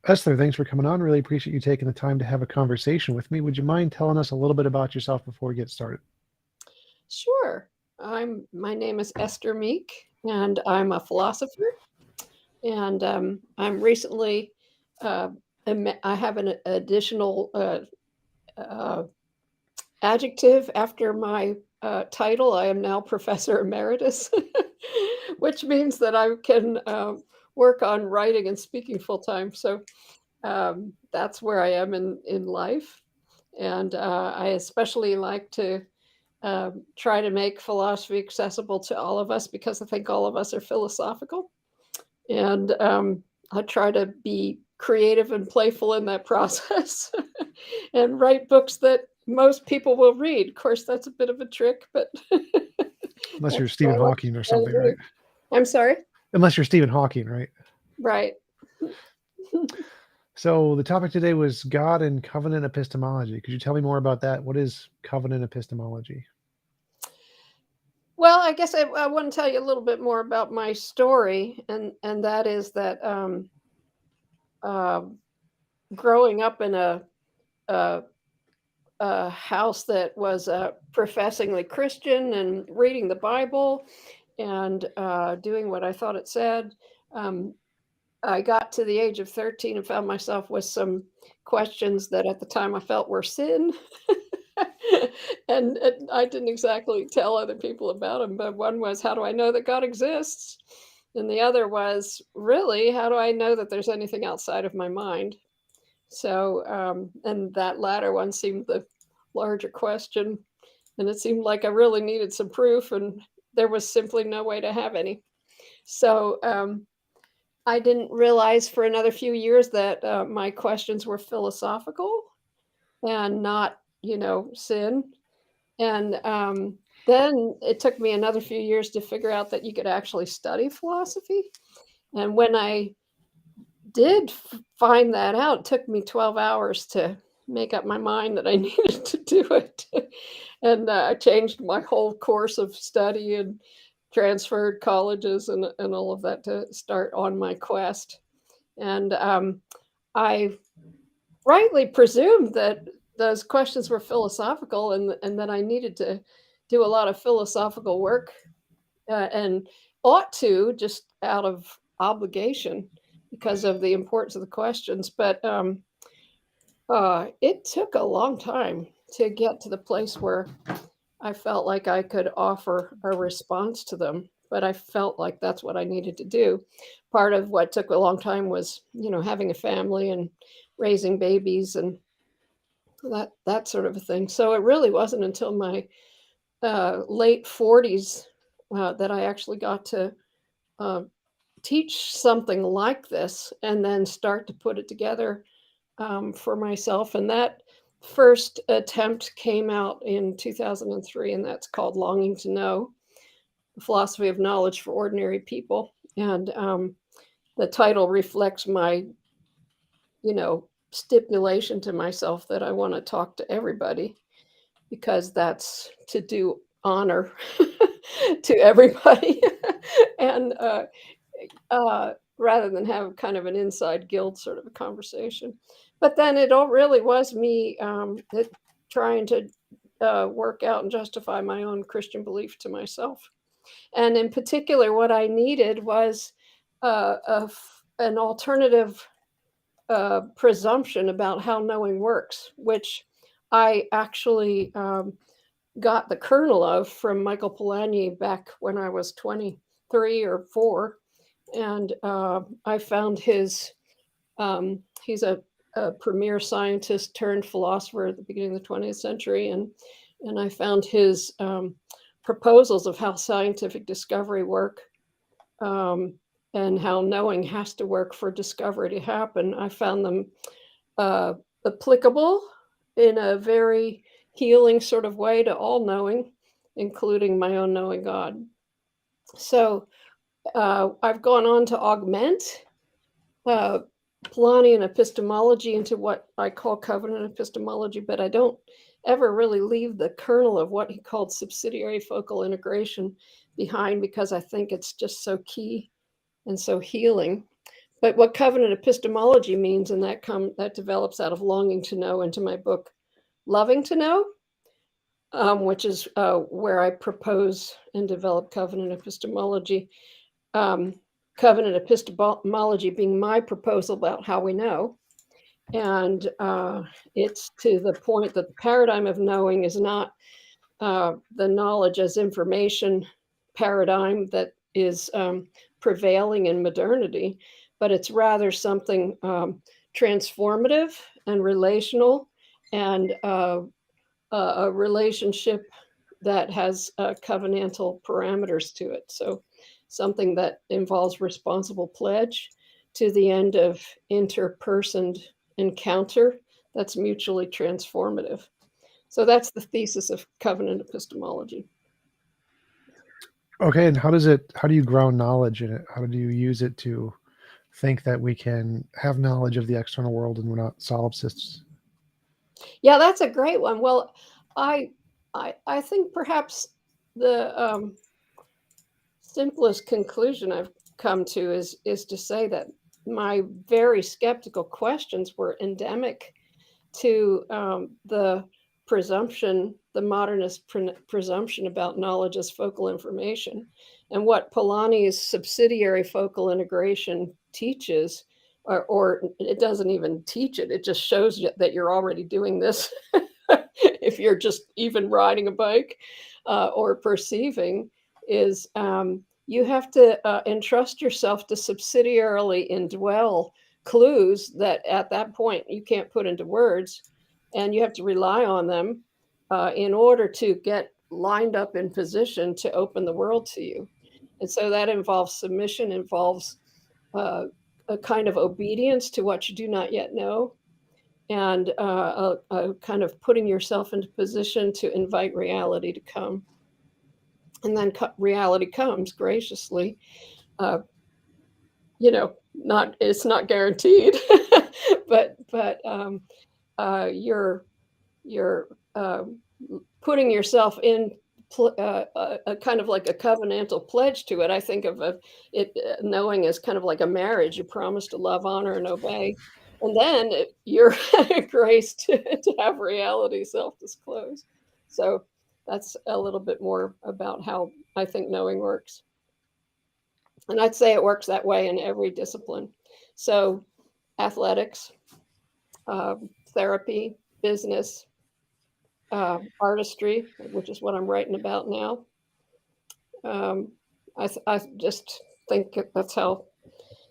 Esther, thanks for coming on. Really appreciate you taking the time to have a conversation with me. Would you mind telling us a little bit about yourself before we get started? Sure. My name is Esther Meek, and I'm a philosopher. And I'm recently, uh, I have an additional uh, adjective after my title. I am now Professor Emeritus, which means that I can work on writing and speaking full time. So that's where I am in life. And I especially like to try to make philosophy accessible to all of us because I think all of us are philosophical. And I try to be creative and playful in that process and write books that most people will read. Of course, that's a bit of a trick, but Unless you're that's Stephen what I like Hawking or to try to something, do. right? I'm sorry? Unless you're Stephen Hawking, right? Right. So the topic today was God and covenant epistemology. Could you tell me more about that? What is covenant epistemology? Well, I guess I want to tell you a little bit more about my story, and that is that uh, growing up in a, a house that was professingly Christian and reading the Bible and doing what I thought it said, um, I got to the age of 13 and found myself with some questions that at the time I felt were sin. And I didn't exactly tell other people about them, but one was, how do I know that God exists? And the other was, really, how do I know that there's anything outside of my mind? So, and that latter one seemed the larger question. And it seemed like I really needed some proof, and there was simply no way to have any. So, I didn't realize for another few years that my questions were philosophical and not, sin. And then it took me another few years to figure out that you could actually study philosophy. And when I did find that out, it took me 12 hours to make up my mind that I needed to do it. And I changed my whole course of study and transferred colleges and all of that to start on my quest. And I rightly presumed that those questions were philosophical and that I needed to do a lot of philosophical work and ought to just out of obligation because of the importance of the questions. But it took a long time to get to the place where I felt like I could offer a response to them. But I felt like that's what I needed to do. Part of what took a long time was, having a family and raising babies and that sort of a thing. So it really wasn't until my late 40s that I actually got to uh, teach something like this and then start to put it together for myself. And that first attempt came out in 2003, and that's called Longing to Know, the Philosophy of Knowledge for Ordinary People. And the title reflects my, stipulation to myself that I want to talk to everybody because that's to do honor to everybody. And rather than have kind of an inside guild sort of a conversation. But then it all really was me trying to work out and justify my own Christian belief to myself. And in particular, what I needed was an alternative presumption about how knowing works, which I actually got the kernel of from Michael Polanyi back when I was 23 or 4. And I found he's a premier scientist turned philosopher at the beginning of the 20th century. And I found his proposals of how scientific discovery work and how knowing has to work for discovery to happen. I found them applicable in a very healing sort of way to all knowing, including my own knowing God. So I've gone on to augment Polanyi and epistemology into what I call covenant epistemology, but I don't ever really leave the kernel of what he called subsidiary focal integration behind, because I think it's just so key and so healing. But what covenant epistemology means, and that develops out of longing to know into my book, Loving to Know, which is where I propose and develop covenant epistemology. Covenant epistemology being my proposal about how we know. And it's to the point that the paradigm of knowing is not the knowledge as information paradigm that is prevailing in modernity, but it's rather something transformative and relational, and a relationship that has covenantal parameters to it. So something that involves responsible pledge to the end of interpersoned encounter that's mutually transformative. So that's the thesis of covenant epistemology. Okay, and how do you ground knowledge in it? How do you use it to think that we can have knowledge of the external world and we're not solipsists? Yeah, that's a great one. Well, I I think perhaps the simplest conclusion I've come to is to say that my very skeptical questions were endemic to the presumption, the modernist presumption about knowledge as focal information. And what Polanyi's subsidiary focal integration teaches, or it doesn't even teach it, it just shows you that you're already doing this if you're just even riding a bike or perceiving, is you have to entrust yourself to subsidiarily indwell clues that at that point you can't put into words, and you have to rely on them in order to get lined up in position to open the world to you. And so that involves submission, involves a kind of obedience to what you do not yet know, and a kind of putting yourself into position to invite reality to come. And then reality comes graciously. Uh, not it's not guaranteed, but you're putting yourself in a kind of like a covenantal pledge to it. I think of it knowing as kind of like a marriage. You promise to love, honor, and obey, and then you're graced to have reality self-disclose. So that's a little bit more about how I think knowing works. And I'd say it works that way in every discipline. So athletics, therapy, business, artistry, which is what I'm writing about now. I just think that's how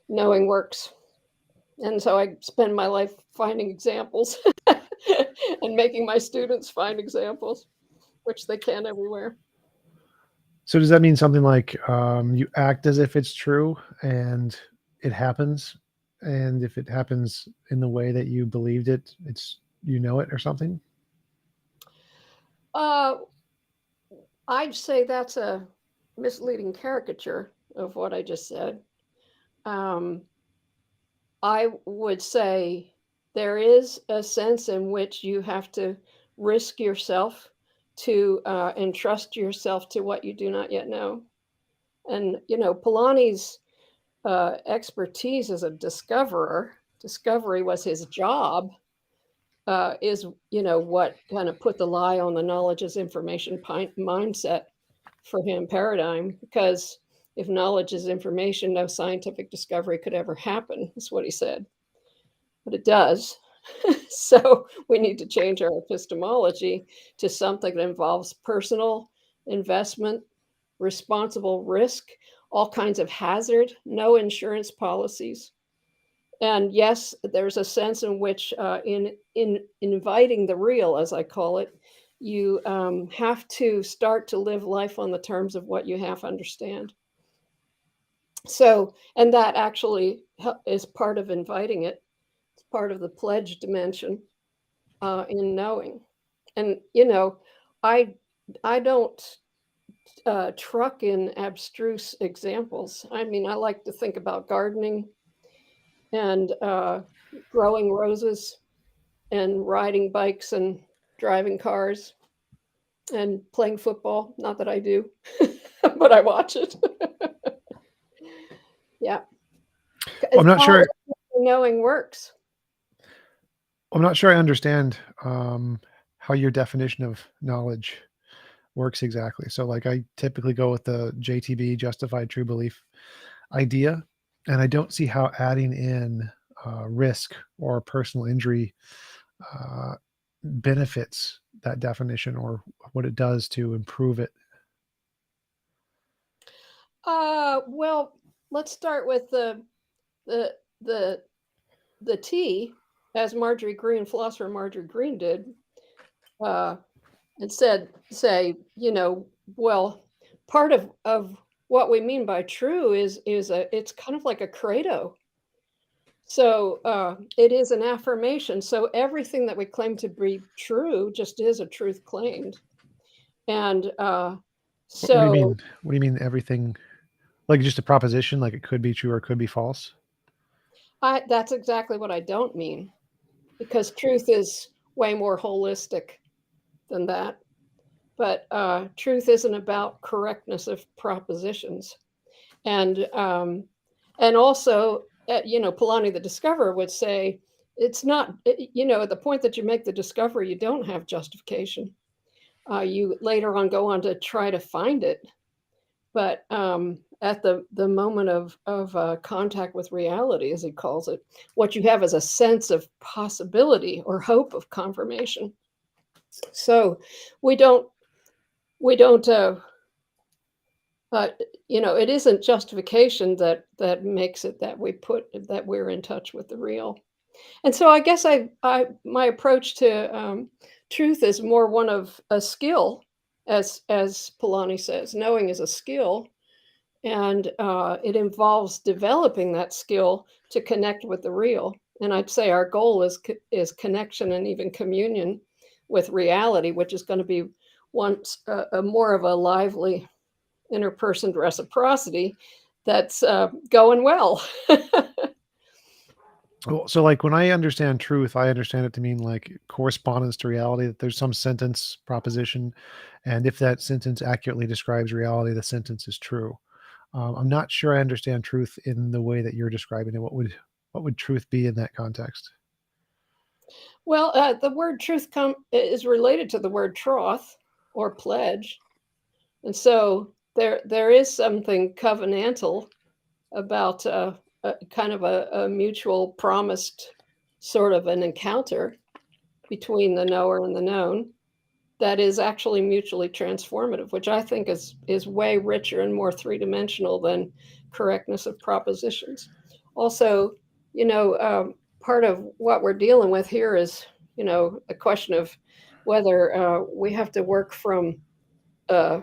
knowing works. And so I spend my life finding examples and making my students find examples, which they can everywhere. So does that mean something like you act as if it's true and it happens, and if it happens in the way that you believed it, it's it or something? Uh, I'd say that's a misleading caricature of what I just said. Um, I would say there is a sense in which you have to risk yourself to entrust yourself to what you do not yet know. And, Polanyi's expertise as a discoverer, discovery was his job, is, what kind of put the lie on the knowledge as information mindset for him paradigm. Because if knowledge is information, no scientific discovery could ever happen, is what he said. But it does. So we need to change our epistemology to something that involves personal investment, responsible risk, all kinds of hazard, no insurance policies. And yes, there's a sense in which, in inviting the real, as I call it, you have to start to live life on the terms of what you half understand. So, and that actually is part of inviting it. It's part of the pledge dimension in knowing. And I I don't truck in abstruse examples. I mean, I like to think about gardening and growing roses and riding bikes and driving cars, and playing football. Not that I do, but I watch it. Yeah. Well, It's how knowing works. I'm not sure I understand how your definition of knowledge works exactly. So, like, I typically go with the JTB, justified true belief idea, and I don't see how adding in risk or personal injury uh, benefits that definition or what it does to improve it. Well, let's start with the the the T, as Marjorie Green, philosopher Marjorie Green did, uh, and say, well, part of what we mean by true is it's kind of like a credo. So it is an affirmation. So everything that we claim to be true just is a truth claimed. And What do you so mean? What do you mean everything? Like just a proposition, like it could be true or it could be false? that's exactly what I don't mean, because truth is way more holistic than that. But truth isn't about correctness of propositions. And also, Polanyi the discoverer would say it's not, at the point that you make the discovery, you don't have justification. You later on go on to try to find it, but at the moment of contact with reality, as he calls it, what you have is a sense of possibility or hope of confirmation. So we don't we don't it isn't justification that makes it that we're in touch with the real. And so I guess I my approach to truth is more one of a skill, as Polanyi says, knowing is a skill, and it involves developing that skill to connect with the real. And I'd say our goal is connection and even communion with reality, which is going to be once a more of a lively interperson reciprocity that's going well. Well, so like when I understand truth, I understand it to mean like correspondence to reality, that there's some sentence proposition. And if that sentence accurately describes reality, the sentence is true. I'm not sure I understand truth in the way that you're describing it. What would truth be in that context? Well, the word truth is related to the word troth or pledge, and so there is something covenantal about a kind of a mutual promised sort of an encounter between the knower and the known that is actually mutually transformative, which I think is way richer and more three dimensional than correctness of propositions. Also, part of what we're dealing with here is a question of whether we have to work from uh,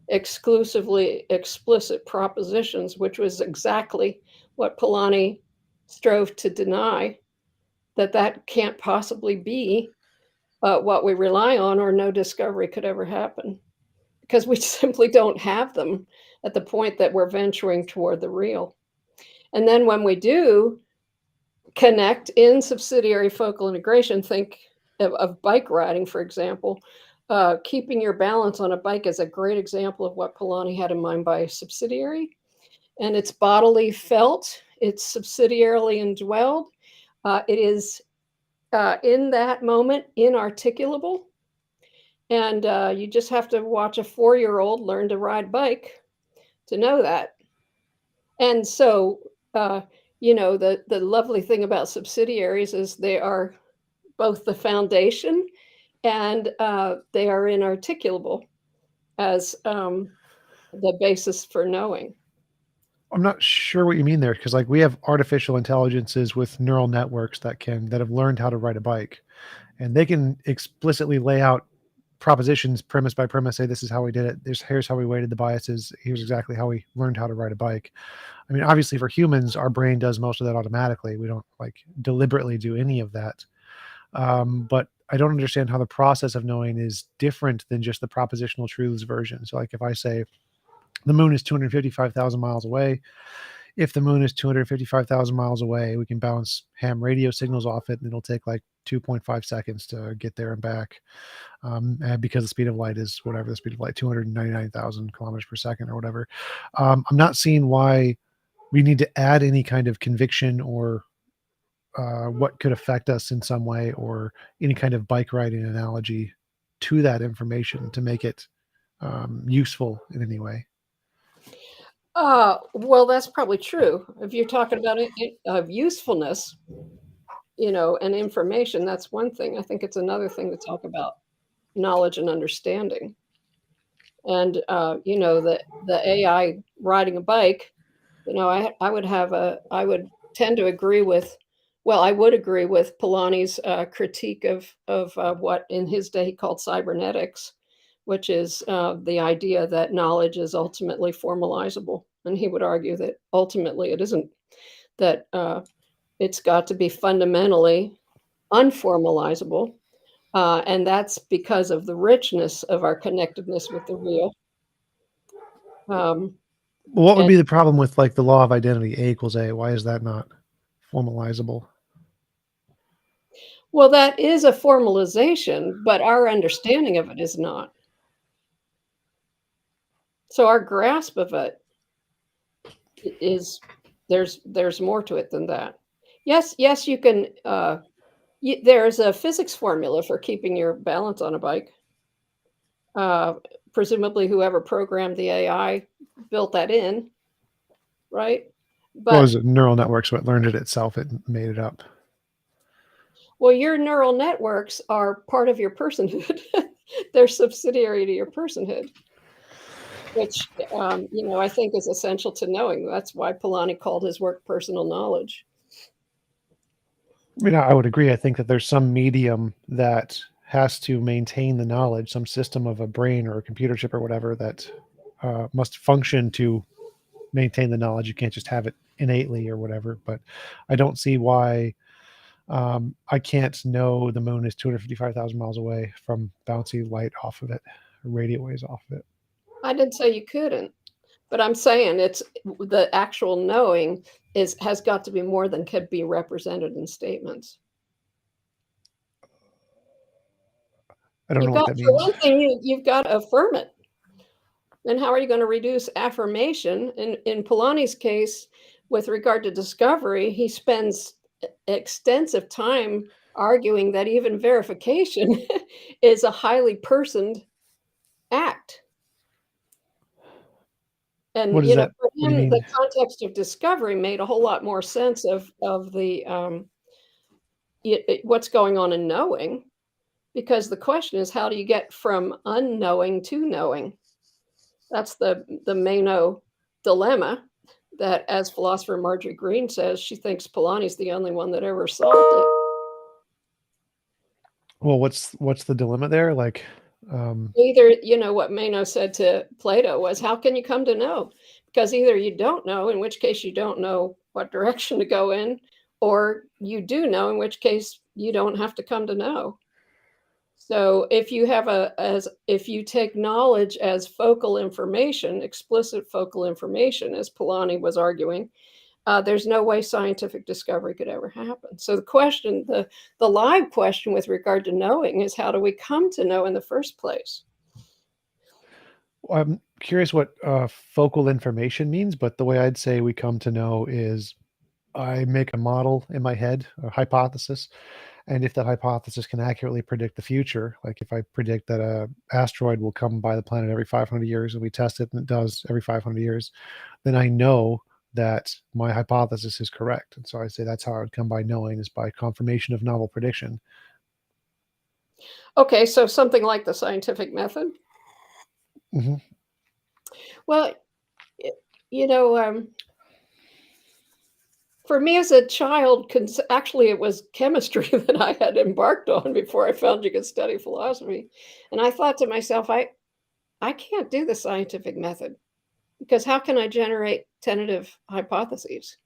exclusively explicit propositions, which was exactly what Polanyi strove to deny, that can't possibly be what we rely on, or no discovery could ever happen, because we simply don't have them at the point that we're venturing toward the real. And then when we do connect in subsidiary focal integration, think of bike riding, for example. Keeping your balance on a bike is a great example of what Polanyi had in mind by subsidiary. And it's bodily felt, it's subsidiarily indwelled. It is in that moment inarticulable. And you just have to watch a 4-year-old learn to ride bike to know that. And so, the lovely thing about subsidiaries is they are both the foundation and they are inarticulable as the basis for knowing. I'm not sure what you mean there because like we have artificial intelligences with neural networks that have learned how to ride a bike, and they can explicitly lay out propositions premise by premise, say this is how we did it. Here's how we weighted the biases. Here's exactly how we learned how to ride a bike. I mean, obviously for humans, our brain does most of that automatically. We don't like deliberately do any of that. But I don't understand how the process of knowing is different than just the propositional truths version. So like if I say the moon is 255,000 miles away, if the moon is 255,000 miles away, we can bounce ham radio signals off it, and it'll take like 2.5 seconds to get there and back. And because the speed of light is whatever the speed of light, 299,000 kilometers per second or whatever. I'm not seeing why we need to add any kind of conviction or what could affect us in some way, or any kind of bike riding analogy to that information to make it useful in any way. Well, that's probably true. If you're talking about of usefulness, and information, that's one thing. I think it's another thing to talk about knowledge and understanding. And the AI riding a bike, I would tend to agree with, well, I would agree with Polanyi's critique of what in his day he called cybernetics, which is the idea that knowledge is ultimately formalizable. And he would argue that ultimately it isn't, that it's got to be fundamentally unformalizable. And that's because of the richness of our connectedness with the real. What would And be the problem with like the law of identity, A equals A? Why is that not formalizable? well, that is a formalization, but our understanding of it is not. So our grasp of it is, there's more to it than that. Yes, you can. There's a physics formula for keeping your balance on a bike. Uh, Presumably, whoever programmed the AI built that in, right? Well, it But was a neural network, so it learned it itself. It made it up. well, your neural networks are part of your personhood. They're subsidiary to your personhood, which I think is essential to knowing. That's why Polanyi called his work personal knowledge. I mean, I would agree. I think that there's some medium that has to maintain the knowledge, some system of a brain or a computer chip or whatever that must function to maintain the knowledge. You can't just have it innately or whatever. But I don't see why I can't know the moon is 255,000 miles away from bouncy light off of it, radio waves off of it. I didn't say you couldn't, but I'm saying it's the actual knowing has got to be more than could be represented in statements. I don't know You've what got, that for means. one thing, you've got to affirm it. Then how are you going to reduce affirmation? In Polanyi's case, with regard to discovery, he spends extensive time arguing that even verification is a highly personed act. And What is that? for What do you him, the mean? context of discovery made a whole lot more sense of the what's going on in knowing, because the question is, how do you get from unknowing to knowing? That's the Mano dilemma that, as philosopher Marjorie Green says, she thinks Polanyi's the only one that ever solved it. Well, what's the dilemma there? Like, Either, what Mano said to Plato was, how can you come to know? Because either you don't know, in which case you don't know what direction to go in, or you do know, in which case you don't have to come to know. So if you take knowledge as focal information, explicit focal information, as Polanyi was arguing, there's no way scientific discovery could ever happen. So the live question with regard to knowing is, how do we come to know in the first place? I'm curious what focal information means, but the way I'd say we come to know is I make a model in my head, a hypothesis, and if that hypothesis can accurately predict the future, like if I predict that a asteroid will come by the planet every 500 years and we test it and it does every 500 years, then I know that my hypothesis is correct. And so I say that's how I would come by knowing, is by confirmation of novel prediction. Okay, so something like the scientific method. Hmm. Well, you know, for me as a child, actually, it was chemistry that I had embarked on before I found you could study philosophy. And I thought to myself, I can't do the scientific method, because how can I generate tentative hypotheses?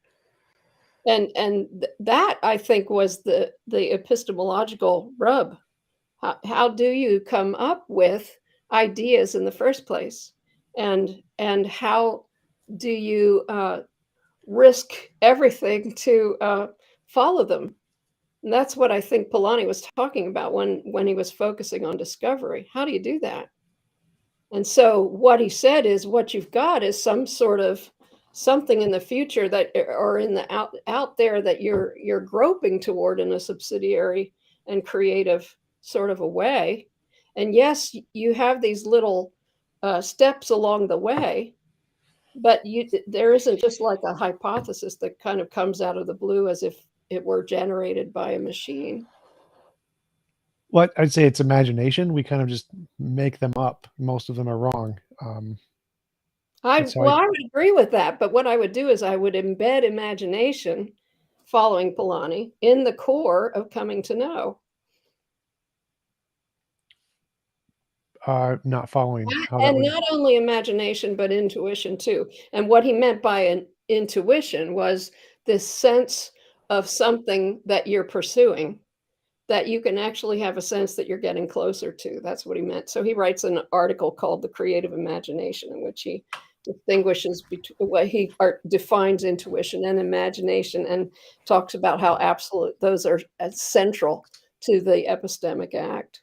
And that, I think, was the epistemological rub. How do you come up with ideas in the first place? And how do you risk everything to follow them. And that's what I think Polanyi was talking about when he was focusing on discovery. How do you do that? And so what he said is what you've got is some sort of something in the future that or in the out there that you're groping toward in a subsidiary and creative sort of a way. And yes, you have these little steps along the way, but there isn't just like a hypothesis that kind of comes out of the blue as if it were generated by a machine. What I'd say it's imagination. We kind of just make them up. Most of them are wrong. That's how I. I would agree with that, but what I would do is I would embed imagination, following Polanyi, in the core of coming to know. Not following how that And would. not only imagination, but intuition too. And what he meant by an intuition was this sense of something that you're pursuing, that you can actually have a sense that you're getting closer to. That's what he meant. So he writes an article called The Creative Imagination, in which he distinguishes between what he defines intuition and imagination and talks about how absolute those are central to the epistemic act.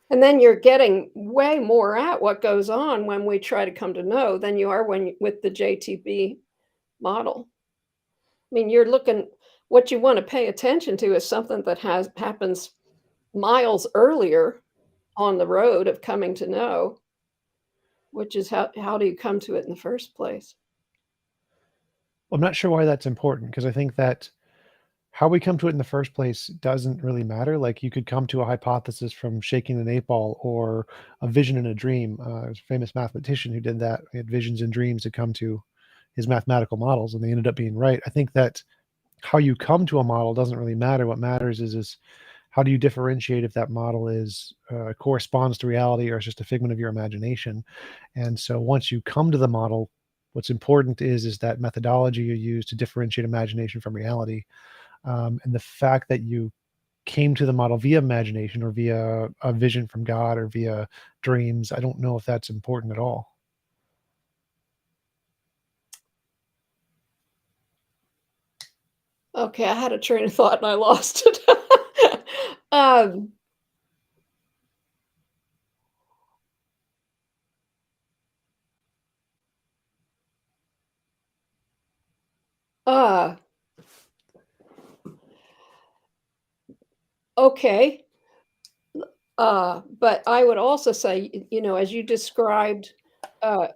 And then you're getting way more at what goes on when we try to come to know than you are with the JTB model. I mean, you're looking what you want to pay attention to is something that happens miles earlier on the road of coming to know, which is how do you come to it in the first place? I'm not sure why that's important because I think that how we come to it in the first place doesn't really matter. Like you could come to a hypothesis from shaking an 8 ball or a vision in a dream. There's a famous mathematician who did that. He had visions and dreams to come to his mathematical models, and they ended up being right. I think that how you come to a model doesn't really matter. What matters is how do you differentiate if that model is corresponds to reality or is just a figment of your imagination. And so once you come to the model, what's important is that methodology you use to differentiate imagination from reality. And the fact that you came to the model via imagination or via a vision from God or via dreams, I don't know if that's important at all. Okay, I had a train of thought and I lost it. um, uh, okay. But I would also say, as you described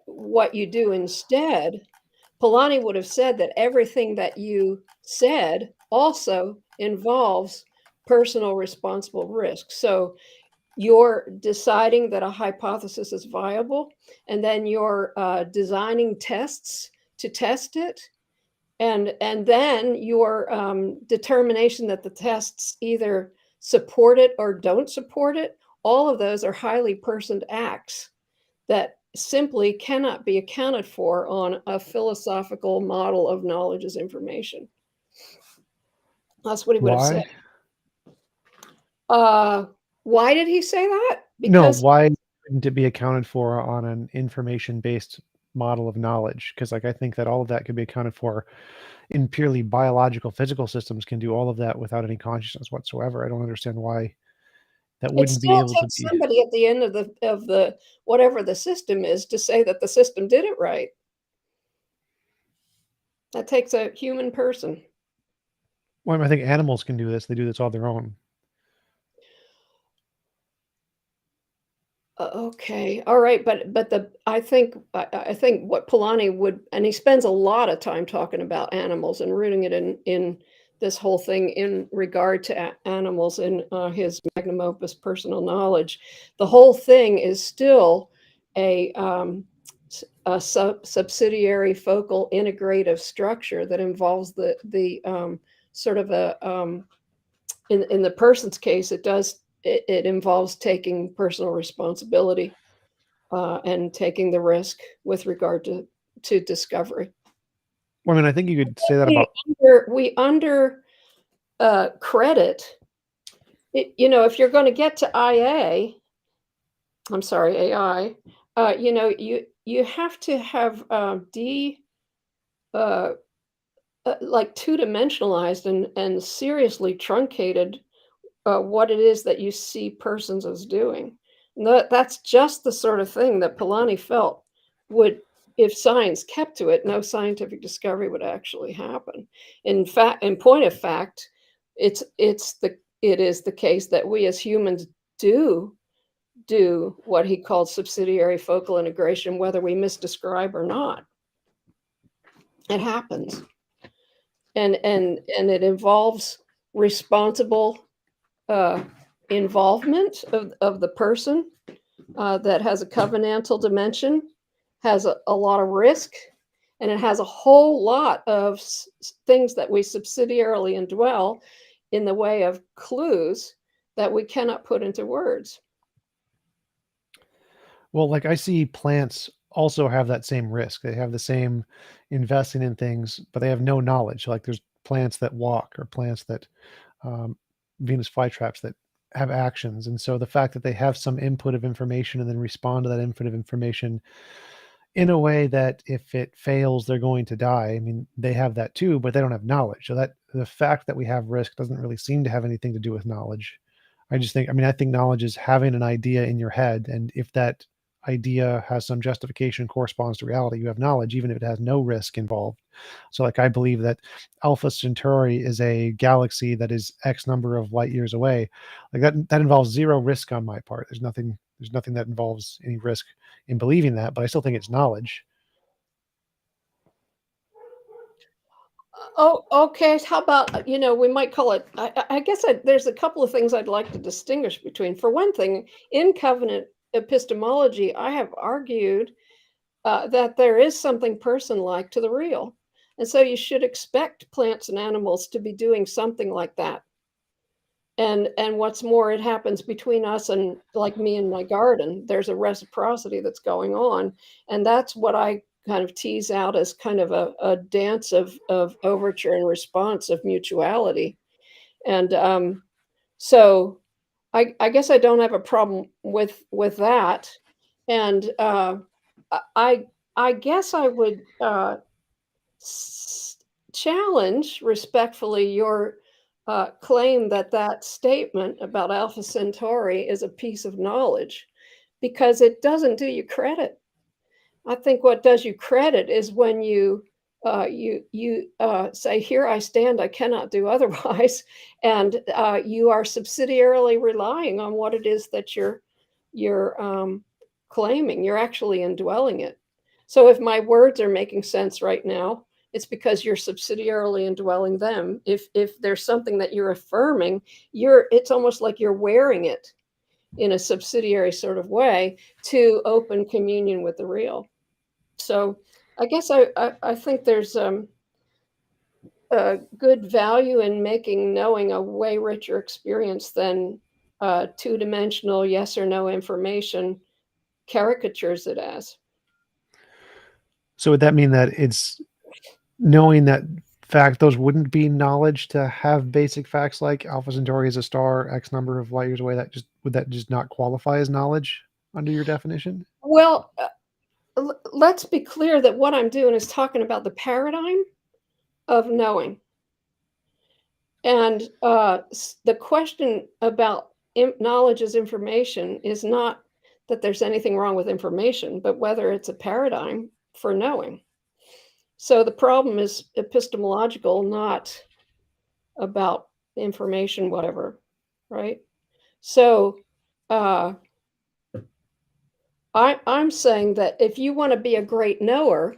what you do instead, Polanyi would have said that everything that you said also involves personal responsible risk. So you're deciding that a hypothesis is viable, and then you're designing tests to test it, and then your determination that the tests either support it or don't support it. All of those are highly personed acts that simply cannot be accounted for on a philosophical model of knowledge as information. That's what he would have said. Why? Uh, why did he say that? No, Because why couldn't it be accounted for on an information-based model of knowledge? Because like I think that all of that could be accounted for in purely biological physical systems can do all of that without any consciousness whatsoever. I don't understand why that it wouldn't be still able to takes be. somebody at the end of the whatever the system is to say that the system did it right. That takes a human person. Well, I think animals can do this. They do this on their own. Okay, all right, but I think what Polanyi would, and he spends a lot of time talking about animals and rooting it in this whole thing in regard to animals in his magnum opus, Personal Knowledge. The whole thing is still a subsidiary focal integrative structure that involves the sort of a in the person's case, it involves taking personal responsibility and taking the risk with regard to discovery. Well, I mean, I think you could say that We about. under credit. If you're going to get to I'm sorry, AI. You have to have uh, like two-dimensionalized and seriously truncated what it is that you see persons as doing. And that's just the sort of thing that Polanyi felt would, if science kept to it, no scientific discovery would actually happen. In fact, in point of fact, it is the case that we as humans do what he called subsidiary focal integration, whether we misdescribe or not. It happens, and it involves responsible uh, involvement of the person that has a covenantal dimension, has a lot of risk, and it has a whole lot of things that we subsidiarily indwell in the way of clues that we cannot put into words. Well, like I see plants also have that same risk. They have the same investing in things, but they have no knowledge. Like there's plants that walk or plants that um, Venus flytraps that have actions. And so the fact that they have some input of information and then respond to that input of information in a way that if it fails, they're going to die. I mean, they have that too, but they don't have knowledge. So that the fact that we have risk doesn't really seem to have anything to do with knowledge. I just think, I mean, I think knowledge is having an idea in your head. And if that idea has some justification corresponds to reality, you have knowledge, even if it has no risk involved. So, like, I believe that Alpha Centauri is a galaxy that is X number of light years away. Like that involves zero risk on my part. There's nothing that involves any risk in believing that, but I still think it's knowledge. Oh, okay. How about, we might call it, I guess there's a couple of things I'd like to distinguish between. For one thing, in covenant epistemology, I have argued that there is something person-like to the real. And so you should expect plants and animals to be doing something like that. And what's more, it happens between us and like me and my garden. There's a reciprocity that's going on. And that's what I kind of tease out as kind of a dance of overture and response of mutuality. And so I guess I don't have a problem with that. And I I guess I would challenge respectfully your claim that that statement about Alpha Centauri is a piece of knowledge because it doesn't do you credit. I think what does you credit is when you say, "Here I stand, I cannot do otherwise," and you are subsidiarily relying on what it is that you're claiming. You're actually indwelling it. So if my words are making sense right now, it's because you're subsidiarily indwelling them. If there's something that you're affirming, it's almost like you're wearing it in a subsidiary sort of way to open communion with the real. So I guess I think there's a good value in making knowing a way richer experience than two-dimensional yes or no information caricatures it as. So would that mean that it's knowing that fact those wouldn't be knowledge to have basic facts like Alpha Centauri is a star X number of light years away? That just would that just not qualify as knowledge under your definition? Well, let's be clear that what I'm doing is talking about the paradigm of knowing. And the question about knowledge as information is not that there's anything wrong with information, but whether it's a paradigm for knowing. So the problem is epistemological, not about information, whatever, right? So uh, I'm saying that if you want to be a great knower,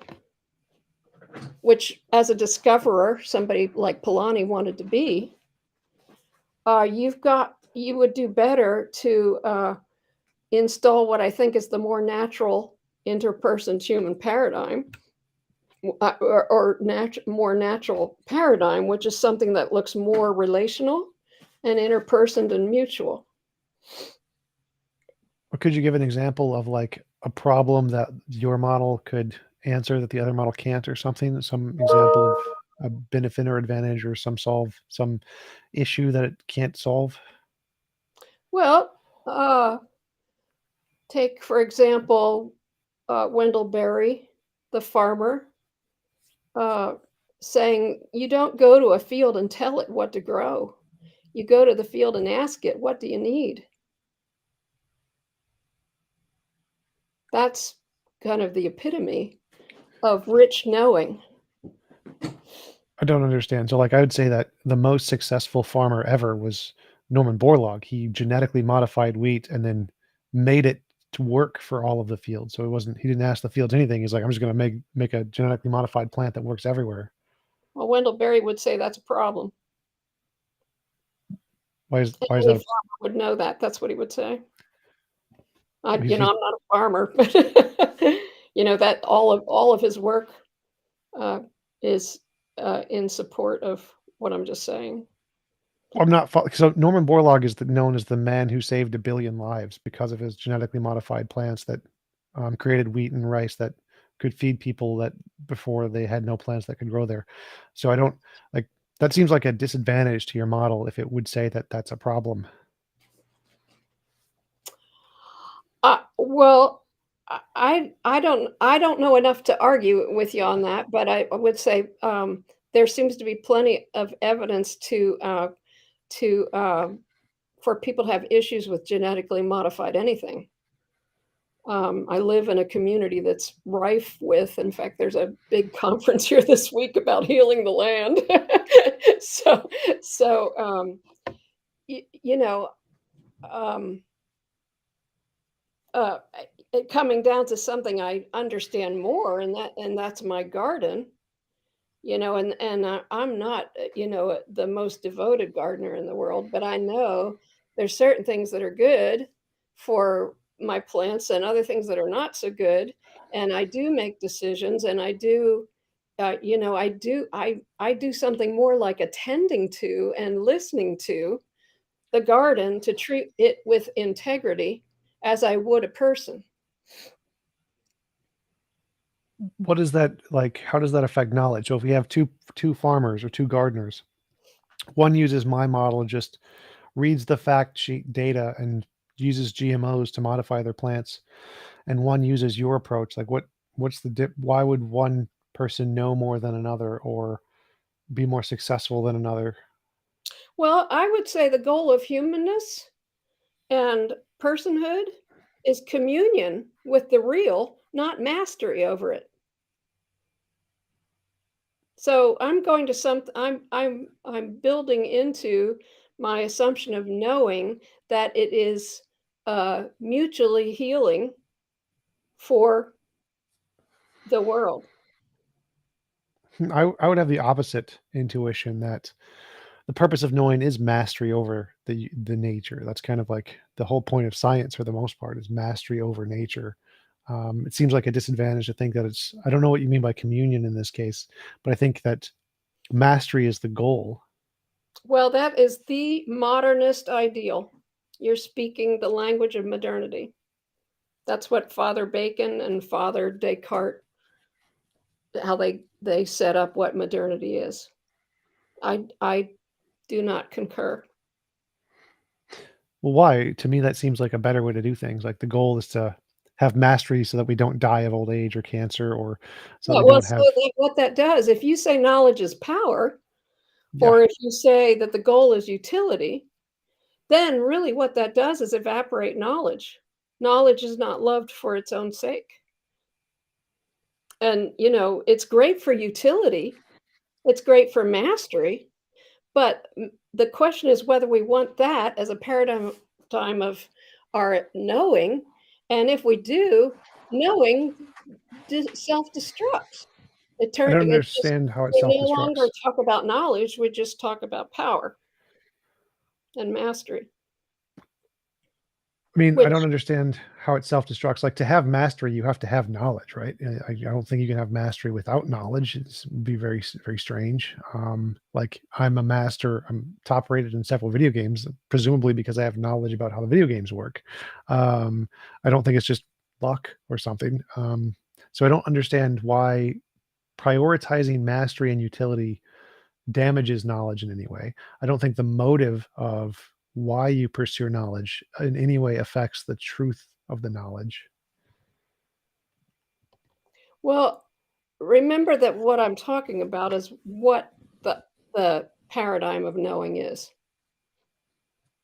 which as a discoverer, somebody like Polanyi wanted to be, you would do better to install what I think is the more natural interperson human paradigm, more natural paradigm, which is something that looks more relational and interpersoned and mutual. Or could you give an example of like a problem that your model could answer that the other model can't, or something? Some example of a benefit or advantage, or some issue that it can't solve? Well, take for example Wendell Berry, the farmer. uh, saying you don't go to a field and tell it what to grow. You go to the field and ask it, "What do you need?" That's kind of the epitome of rich knowing. I don't understand. So, like, I would say that the most successful farmer ever was Norman Borlaug. He genetically modified wheat and then made it to work for all of the fields. So he didn't ask the fields anything. He's like, I'm just going to make a genetically modified plant that works everywhere. Well, Wendell Berry would say that's a problem. Why is Any that? farmer would know that. That's what he would say. He's, he's I'm not a farmer, but that all of his work uh, is in support of what I'm just saying. I'm not so Norman Borlaug is known as the man who saved 1 billion lives because of his genetically modified plants that created wheat and rice that could feed people that before they had no plants that could grow there. So I don't like that seems like a disadvantage to your model if it would say that that's a problem. Well, I don't know enough to argue with you on that, but I would say there seems to be plenty of evidence to for people to have issues with genetically modified anything. I live in a community that's rife with. In fact, there's a big conference here this week about healing the land. so, so you know, um, it coming down to something I understand more, and that's my garden. I'm not the most devoted gardener in the world, but I know there's certain things that are good for my plants and other things that are not so good, and I do make decisions, and I do I do something more like attending to and listening to the garden to treat it with integrity as I would a person. What is that like? How does that affect knowledge? So if we have two farmers or two gardeners, one uses my model, just reads the fact sheet data and uses GMOs to modify their plants, and one uses your approach. Like what's the why would one person know more than another or be more successful than another? Well, I would say the goal of humanness and personhood is communion with the real, not mastery over it. So I'm going to some I'm building into my assumption of knowing that it is mutually healing for the world. I would have the opposite intuition that the purpose of knowing is mastery over the nature. That's kind of like the whole point of science for the most part is mastery over nature. It seems like a disadvantage to think that it's I don't know what you mean by communion in this case, but I think that mastery is the goal. Well, that is the modernist ideal. You're speaking the language of modernity. That's what Father Bacon and Father Descartes, how they set up what modernity is. I do not concur. Well, why? To me, that seems like a better way to do things. Like the goal is to have mastery so that we don't die of old age or cancer, or so that Yeah, we well, don't so have. what that does, if you say knowledge is power, Yeah, or if you say that the goal is utility, then really what that does is evaporate knowledge. Knowledge is not loved for its own sake. And, it's great for utility, it's great for mastery, but the question is whether we want that as a paradigm time of our knowing. And if we do, knowing self-destructs. I don't It just understand how it we no longer self-destructs. talk about knowledge, we just talk about power and mastery, I mean, I don't which understand how it self-destructs. Like to have mastery, you have to have knowledge, right? I don't think you can have mastery without knowledge. It'd be very strange. Like I'm a master. I'm top rated in several video games, presumably because I have knowledge about how the video games work. Um, I don't think it's just luck or something. So I don't understand why prioritizing mastery and utility damages knowledge in any way. I don't think the motive of why you pursue knowledge in any way affects the truth of the knowledge. well, remember that what I'm talking about is what the paradigm of knowing is,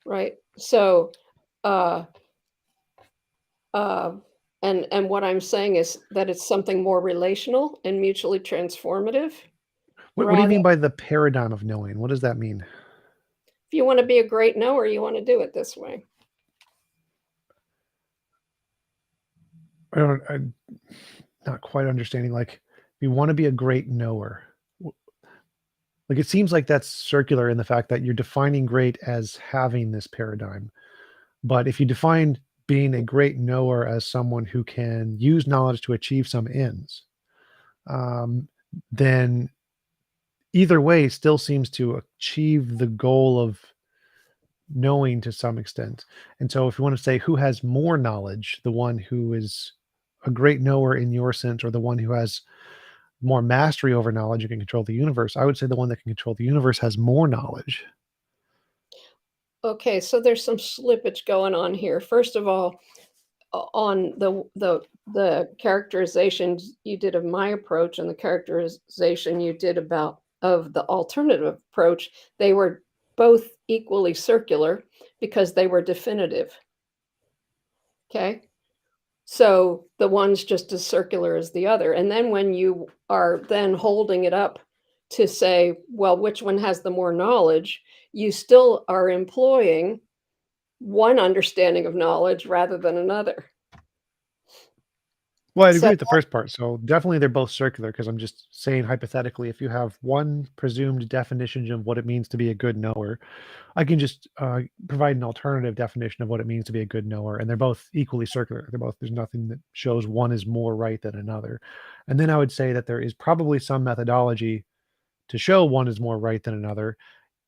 right? So, uh, uh, and what I'm saying is that it's something more relational and mutually transformative. What do you Rather, mean by the paradigm of knowing? What does that mean? if you want to be a great knower, you want to do it this way. I'm not quite understanding. Like, you want to be a great knower. Like, it seems like that's circular in the fact that you're defining great as having this paradigm. But if you define being a great knower as someone who can use knowledge to achieve some ends, um, then either way still seems to achieve the goal of knowing to some extent. And so, if you want to say who has more knowledge, the one who is a great knower in your sense, or the one who has more mastery over knowledge and can control the universe, I would say the one that can control the universe has more knowledge. Okay, so there's some slippage going on here. First of all, on the characterizations you did of my approach and the characterization you did about of the alternative approach, they were both equally circular because they were definitive. Okay, so the one's just as circular as the other, and then when you are then holding it up to say, well, which one has the more knowledge, you still are employing one understanding of knowledge rather than another. Well, I'd So agree with the first part. So definitely they're both circular because I'm just saying hypothetically, if you have one presumed definition of what it means to be a good knower, I can just provide an alternative definition of what it means to be a good knower, and they're both equally circular. They're both there's nothing that shows one is more right than another. And then I would say that there is probably some methodology to show one is more right than another,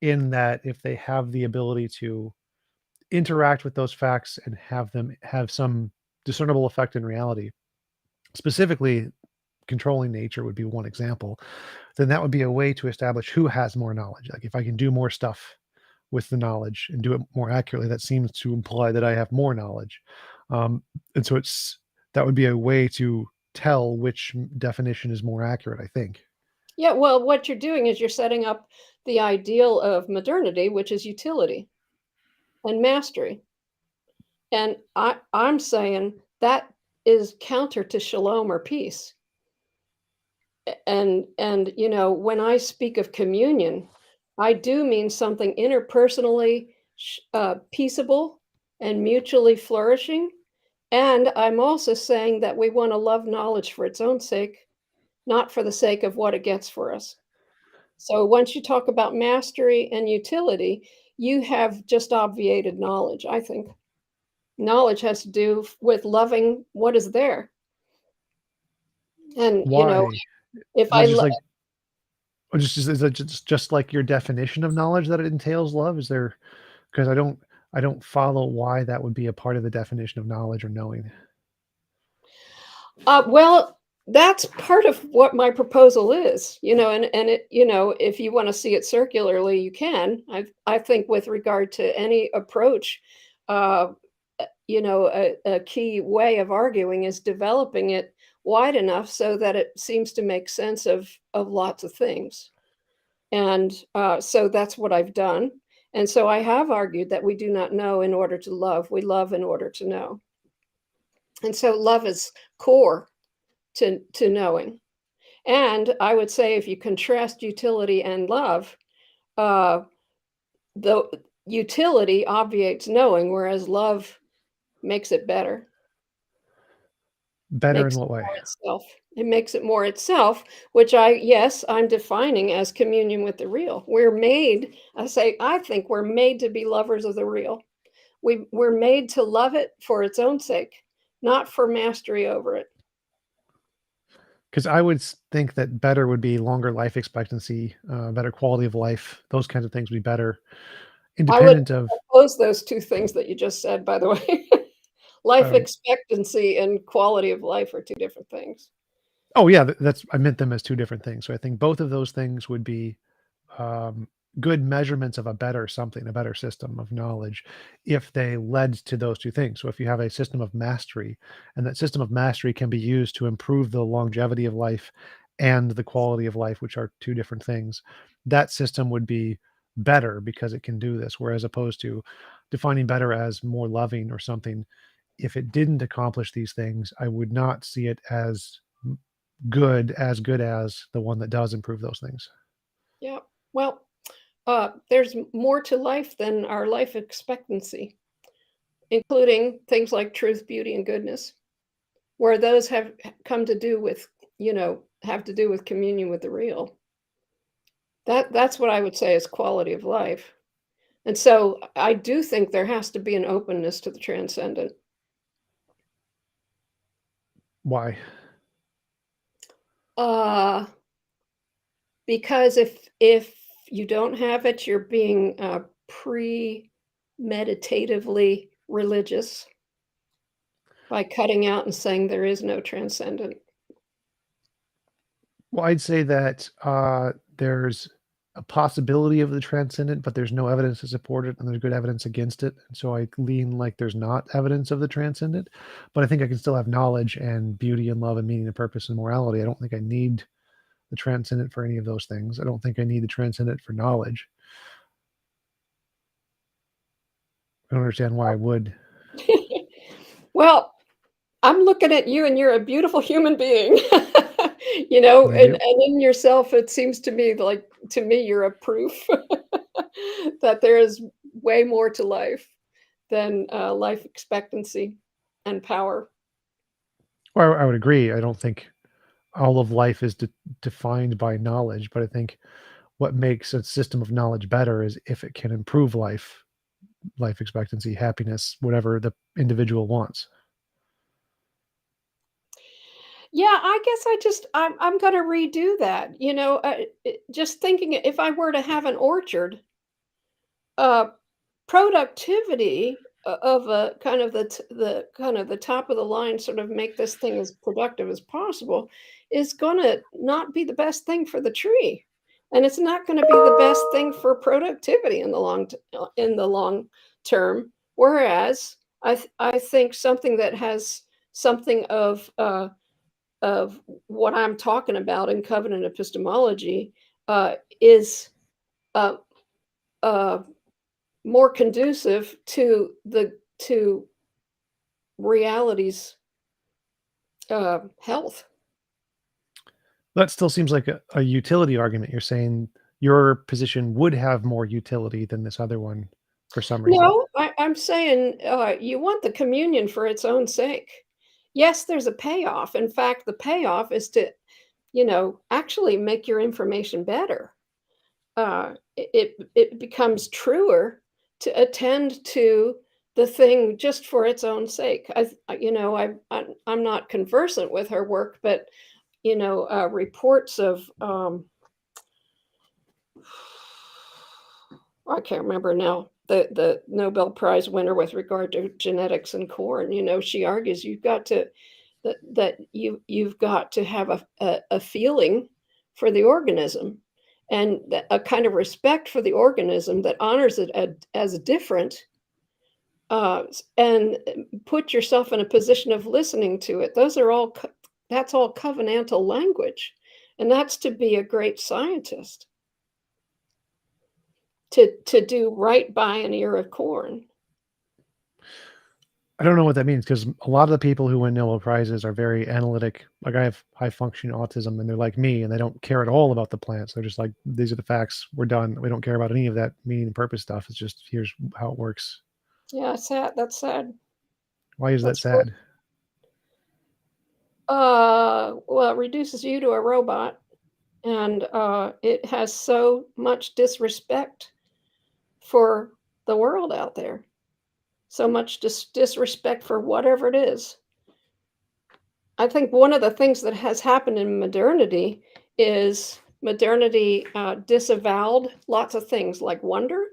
in that if they have the ability to interact with those facts and have them have some discernible effect in reality, specifically controlling nature would be one example, then that would be a way to establish who has more knowledge. Like, if I can do more stuff with the knowledge and do it more accurately, that seems to imply that I have more knowledge. And so that would be a way to tell which definition is more accurate, I think. yeah, well, what you're doing is you're setting up the ideal of modernity, which is utility and mastery. And I'm saying that is counter to shalom or peace. And you know, when I speak of communion, I do mean something interpersonally peaceable and mutually flourishing. And I'm also saying that we want to love knowledge for its own sake, not for the sake of what it gets for us. So once you talk about mastery and utility, you have just obviated knowledge, I think. Knowledge has to do with loving what is there. And, you know, Why? if Is that I, just lo- like, or just is that just like your definition of knowledge that it entails love? Is there, because I don't follow why that would be a part of the definition of knowledge or knowing. well, that's part of what my proposal is, you know, and it, you know, if you want to see it circularly, you can. I think with regard to any approach, uh, you know, a key way of arguing is developing it wide enough so that it seems to make sense of lots of things. And so that's what I've done. And so I have argued that we do not know in order to love. We love in order to know. And so love is core to knowing. And I would say if you contrast utility and love, uh, the utility obviates knowing, whereas love makes it better, Better in makes it what way? more itself. It makes it more itself, which yes, I'm defining as communion with the real. We're made, I think we're made to be lovers of the real. We're made to love it for its own sake, not for mastery over it. Because I would think that better would be longer life expectancy, better quality of life. Those kinds of things would be better, I would independent of. oppose those two things that you just said, by the way. Life Um, expectancy and quality of life are two different things. oh yeah, that's I meant them as two different things. So I think both of those things would be um, good measurements of a better something, a better system of knowledge, if they led to those two things. So if you have a system of mastery, and that system of mastery can be used to improve the longevity of life and the quality of life, which are two different things, that system would be better because it can do this. Whereas opposed to defining better as more loving or something, if it didn't accomplish these things, I would not see it as good as the one that does improve those things. Yeah. Well, there's more to life than our life expectancy, including things like truth, beauty, and goodness, where those have come to do with, have to do with communion with the real. That's what I would say is quality of life. And so I do think there has to be an openness to the transcendent. Why? Uh, because if you don't have it, you're being premeditatively religious by cutting out and saying there is no transcendent. Well, I'd say that there's a possibility of the transcendent, but there's no evidence to support it, and there's good evidence against it. And so I lean like there's not evidence of the transcendent, but I think I can still have knowledge and beauty and love and meaning and purpose and morality. I don't think I need the transcendent for any of those things. I don't think I need the transcendent for knowledge. I don't understand why I would. Well, I'm looking at you and you're a beautiful human being. Thank you. And in yourself, it seems to me like, to me, you're a proof that there is way more to life than life expectancy and power. Well, I would agree. I don't think all of life is defined by knowledge, but I think what makes a system of knowledge better is if it can improve life expectancy, happiness, whatever the individual wants. Yeah, I guess I'm gonna redo that. Just thinking if I were to have an orchard, uh, productivity of a kind of the kind of the top of the line, sort of make this thing as productive as possible, is gonna not be the best thing for the tree, and it's not gonna be the best thing for productivity in the in the long term. Whereas I think something that has something of what I'm talking about in covenant epistemology is uh, uh, more conducive to reality's health. That still seems like a utility argument. You're saying your position would have more utility than this other one for some reason. No, I'm saying you want the communion for its own sake. Yes, there's a payoff. In fact, the payoff is to, actually make your information better. It becomes truer to attend to the thing just for its own sake. I'm not conversant with her work, but reports of I can't remember now the Nobel Prize winner with regard to genetics and corn. She argues you've got to have a feeling for the organism and a kind of respect for the organism that honors it as different, and put yourself in a position of listening to it. That's all covenantal language, and that's to be a great scientist, to do right by an ear of corn. I don't know what that means because a lot of the people who win Nobel Prizes are very analytic. Like I have high functioning autism and they're like me and they don't care at all about the plants. They're just like, these are the facts. We're done. We don't care about any of that meaning and purpose stuff. It's just here's how it works. Yeah, sad. That's sad. Why is that That's really, sad? well, it reduces you to a robot, and it has so much disrespect for the world out there, so much disrespect for whatever it is. I think one of the things that has happened in modernity is modernity disavowed lots of things like wonder,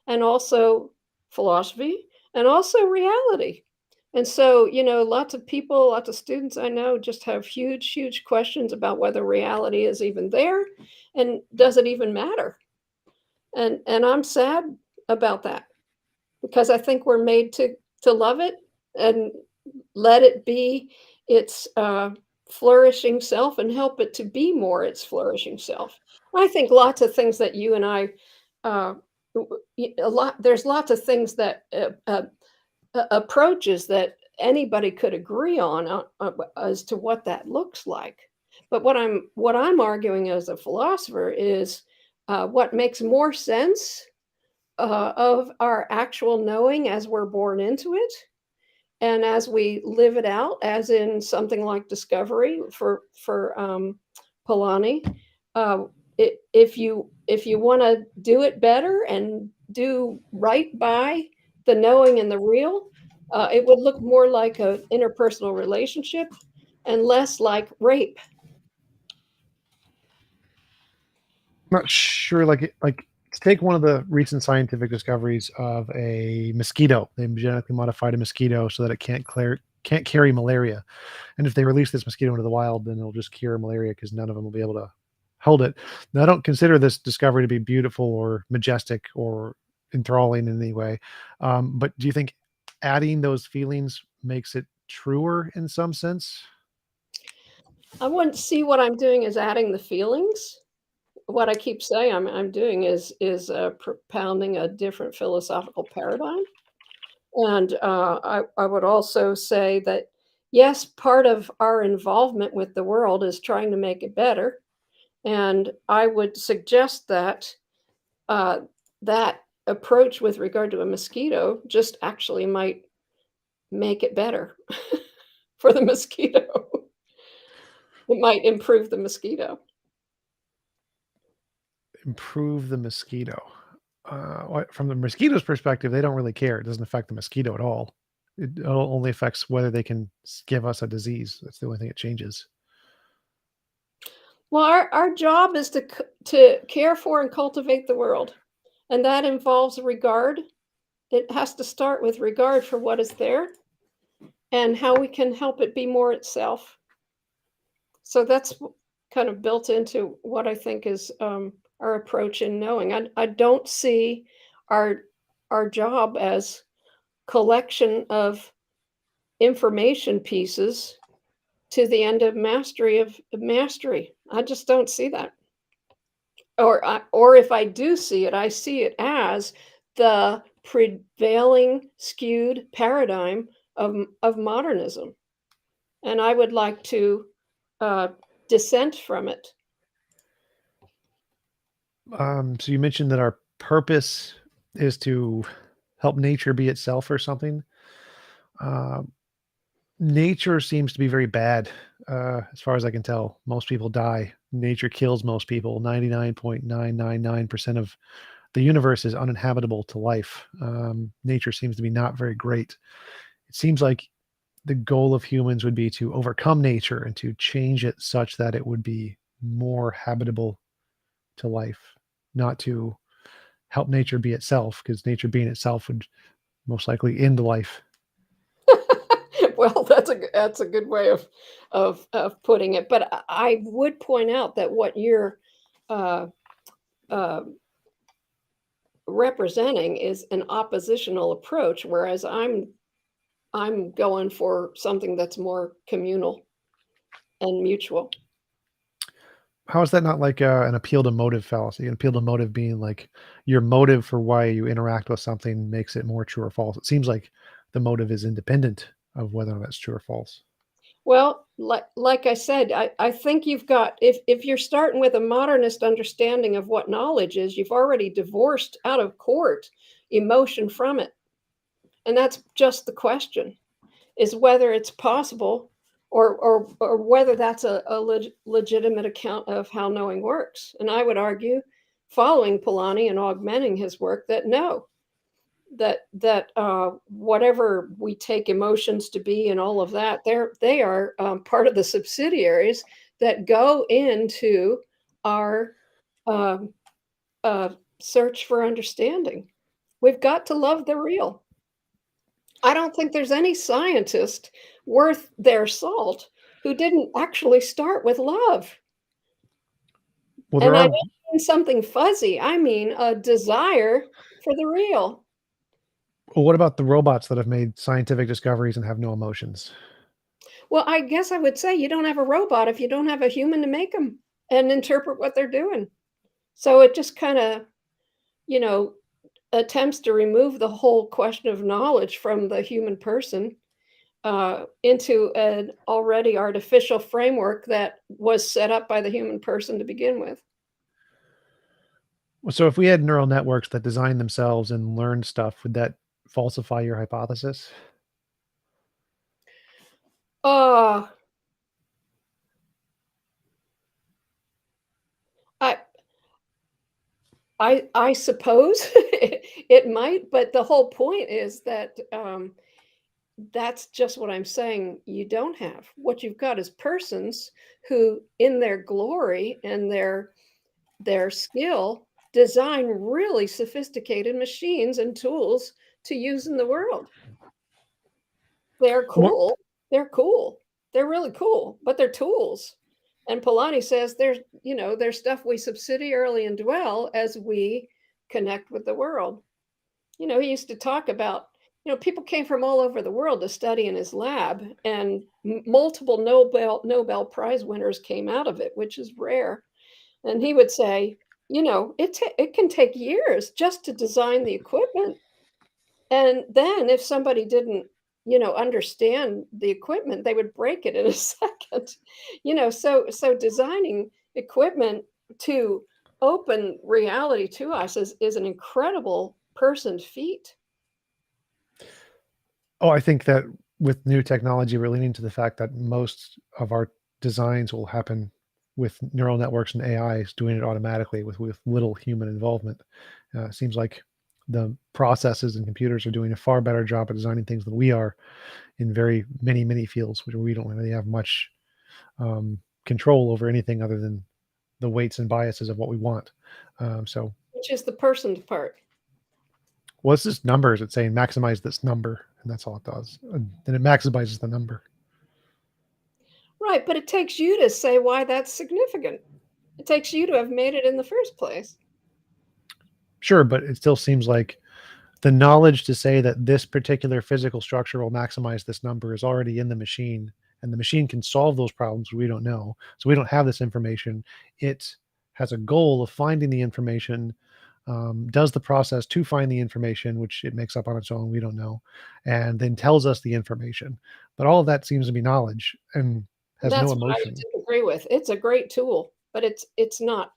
and also philosophy, and also reality. And so, lots of people, lots of students I know just have huge, huge questions about whether reality is even there and does it even matter? And I'm sad about that because I think we're made to love it and let it be its flourishing self and help it to be more its flourishing self. I think lots of things that you and I, uh, there's lots of things that approaches that anybody could agree on as to what that looks like. But what I'm arguing as a philosopher is what makes more sense of our actual knowing as we're born into it and as we live it out, as in something like discovery for Polanyi. Uh, if you want to do it better and do right by the knowing and the real, it would look more like an interpersonal relationship and less like rape. I'm not sure, like to take one of the recent scientific discoveries of a mosquito. They genetically modified a mosquito so that it can't carry malaria. And if they release this mosquito into the wild, then it'll just cure malaria because none of them will be able to hold it. Now, I don't consider this discovery to be beautiful or majestic or enthralling in any way. But do you think adding those feelings makes it truer in some sense? I wouldn't see what I'm doing as adding the feelings. What I keep saying I'm doing is propounding a different philosophical paradigm. And I would also say that, yes, part of our involvement with the world is trying to make it better. And I would suggest that uh, that approach with regard to a mosquito just actually might make it better for the mosquito. It might improve the mosquito. Improve the mosquito. From the mosquito's perspective, they don't really care. It doesn't affect the mosquito at all. It only affects whether they can give us a disease. That's the only thing it changes. Well, our job is to care for and cultivate the world, and that involves regard. It has to start with regard for what is there and how we can help it be more itself. So that's kind of built into what I think is our approach in knowing. I don't see our our job as collection of information pieces to the end of mastery. I just don't see that. Or if I do see it, I see it as the prevailing skewed paradigm of modernism, and I would like to uh, dissent from it. So you mentioned that our purpose is to help nature be itself or something. Uh, Nature seems to be very bad, as far as I can tell. Most people die. Nature kills most people. 99.999% of the universe is uninhabitable to life. Nature seems to be not very great. It seems like the goal of humans would be to overcome nature and to change it such that it would be more habitable to life, not to help nature be itself, because nature being itself would most likely end life. Well, that's a good way of putting it. But I would point out that what you're uh, uh, representing is an oppositional approach, whereas I'm going for something that's more communal and mutual. How is that not like an appeal to motive fallacy? An appeal to motive being like your motive for why you interact with something makes it more true or false. It seems like the motive is independent of whether or not that's true or false. Well, like I said, I think you've got if you're starting with a modernist understanding of what knowledge is, you've already divorced out of court emotion from it. And that's just the question, is whether it's possible or whether that's a legitimate account of how knowing works. And I would argue, following Polanyi and augmenting his work, that no, that whatever we take emotions to be and all of that, they are part of the subsidiaries that go into our um, uh, search for understanding. We've got to love the real. I don't think there's any scientist worth their salt who didn't actually start with love. Well, there And I are. don't mean something fuzzy. I mean a desire for the real. Well, what about the robots that have made scientific discoveries and have no emotions? Well, I guess I would say you don't have a robot if you don't have a human to make them and interpret what they're doing. So it just kinda, you know, attempts to remove the whole question of knowledge from the human person, into an already artificial framework that was set up by the human person to begin with. So if we had neural networks that designed themselves and learned stuff, would that falsify your hypothesis? Uh, I I suppose it might, but the whole point is that, that's just what I'm saying you don't have. What you've got is persons who, in their glory and their skill, design really sophisticated machines and tools to use in the world. They're What cool. They're cool. They're really cool, but they're tools. And Polanyi says there's stuff we subsidiarily indwell as we connect with the world. He used to talk about, people came from all over the world to study in his lab, and multiple Nobel Prize winners came out of it, which is rare. And he would say, it can take years just to design the equipment, and then if somebody didn't, understand the equipment, they would break it in a second. So designing equipment to open reality to us is an incredible person feat. Oh, I think that with new technology, we're leaning to the fact that most of our designs will happen with neural networks and AIs doing it automatically with little human involvement. Seems like the processes and computers are doing a far better job at designing things than we are in very many fields, where we don't really have much control over anything other than the weights and biases of what we want. So, Which is the person part. what's this number? Is it saying maximize this number? And that's all it does. And then it maximizes the number. Right, but it takes you to say why that's significant. It takes you to have made it in the first place. Sure, but it still seems like the knowledge to say that this particular physical structure will maximize this number is already in the machine, and the machine can solve those problems we don't know. So we don't have this information. It has a goal of finding the information, does the process to find the information, which it makes up on its own, we don't know, and then tells us the information. But all of that seems to be knowledge and has no That's what I would emotion. disagree with. It's a great tool, but it's not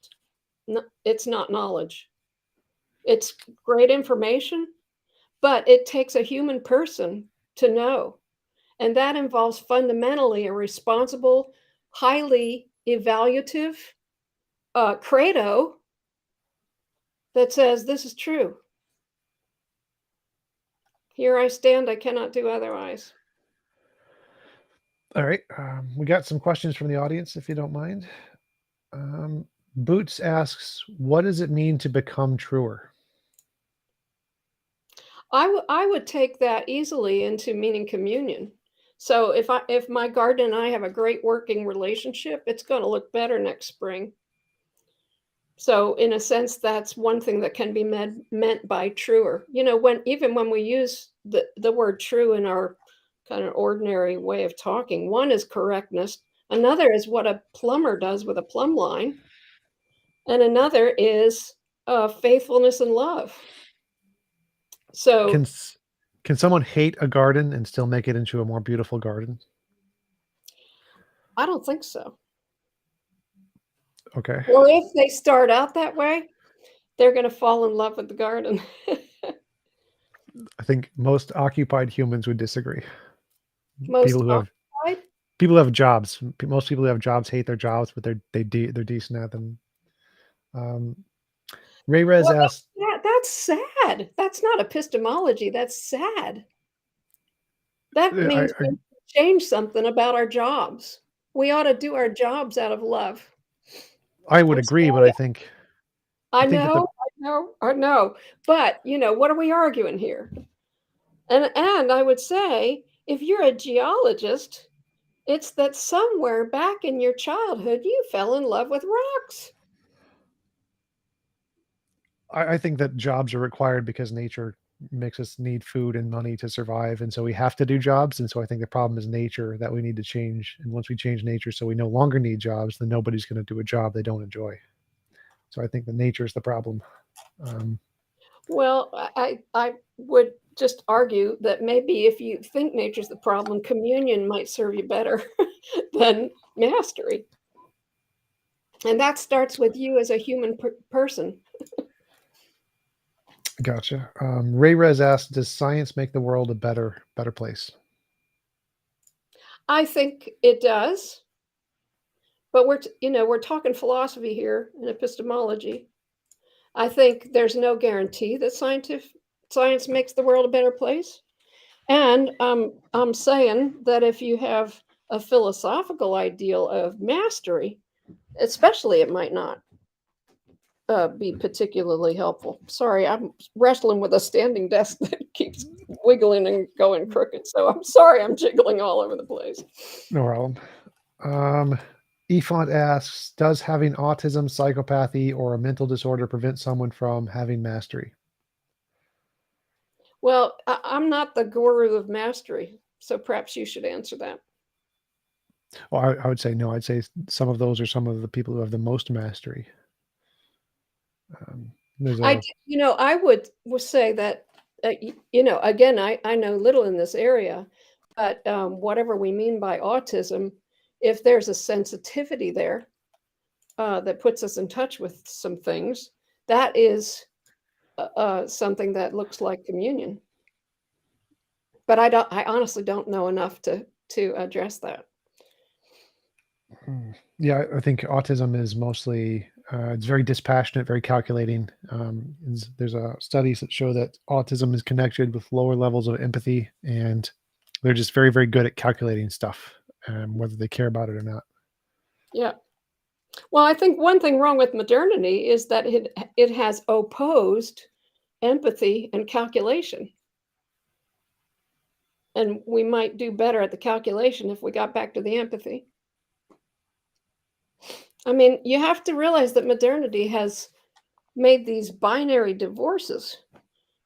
knowledge. It's great information, but it takes a human person to know, and that involves fundamentally a responsible, highly evaluative, credo that says, "This is true. Here I stand, I cannot do otherwise." All right. We got some questions from the audience, if you don't mind. Um, Boots asks, what does it mean to become truer? I would take that easily into meaning communion. So if my garden and I have a great working relationship, it's gonna look better next spring. So in a sense, that's one thing that can be meant by truer. When we use the word true in our kind of ordinary way of talking, one is correctness, another is what a plumber does with a plumb line, and another is faithfulness and love. Can So s- can someone hate a garden and still make it into a more beautiful garden? I don't think so. Okay. Or if they start out that way, they're gonna fall in love with the garden. I think most occupied humans would disagree. Most People who have occupied? people who have jobs. Most people who have jobs hate their jobs, but they're decent at them. Um, Ray Rez Well, asked, that's sad. That's not epistemology, that's sad. That means I we change something about our jobs. We ought to do our jobs out of love. I would I'm agree, but sorry. I I think that the know, I know. But, what are we arguing here? And I would say, if you're a geologist, it's that somewhere back in your childhood, you fell in love with rocks. I think that jobs are required because nature makes us need food and money to survive, and so we have to do jobs. And so I think the problem is nature that we need to change. And once we change nature, so we no longer need jobs, then nobody's going to do a job they don't enjoy. So I think the nature is the problem. Um, Well, I would just argue that maybe if you think nature's the problem, communion might serve you better than mastery. And that starts with you as a human person. Gotcha. Ray Rez asked, "Does science make the world a better place?" I think it does, but we're talking philosophy here and epistemology. I think there's no guarantee that science makes the world a better place. And I'm saying that if you have a philosophical ideal of mastery, especially, it might not be particularly helpful. Sorry, I'm wrestling with a standing desk that keeps wiggling and going crooked. So I'm sorry, I'm jiggling all over the place. No problem. Um, Efont asks, "Does having autism, psychopathy, or a mental disorder prevent someone from having mastery?" Well, I'm not the guru of mastery, so perhaps you should answer that. Well, I would say no. I'd say some of those are some of the people who have the most mastery. There's a I would say that, again, I know little in this area, but whatever we mean by autism, if there's a sensitivity there that puts us in touch with some things, that is something that looks like communion. But I honestly don't know enough to address that. yeah. I think autism is mostly it's very dispassionate, very calculating. There's studies that show that autism is connected with lower levels of empathy, and they're just very good at calculating stuff, whether they care about it or not. Yeah. Well, I think one thing wrong with modernity is that it has opposed empathy and calculation. And we might do better at the calculation if we got back to the empathy. I mean, you have to realize that modernity has made these binary divorces.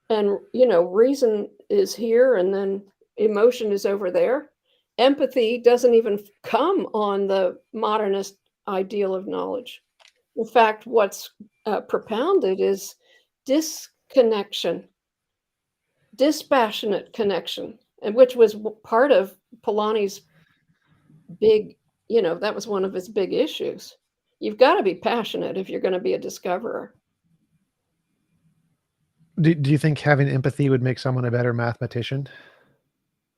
And, reason is here and then emotion is over there. Empathy doesn't even come on the modernist ideal of knowledge. In fact, what's propounded is disconnection, dispassionate connection, and which was part of Polanyi's big, that was one of his big issues. You've got to be passionate if you're going to be a discoverer. Do you think having empathy would make someone a better mathematician?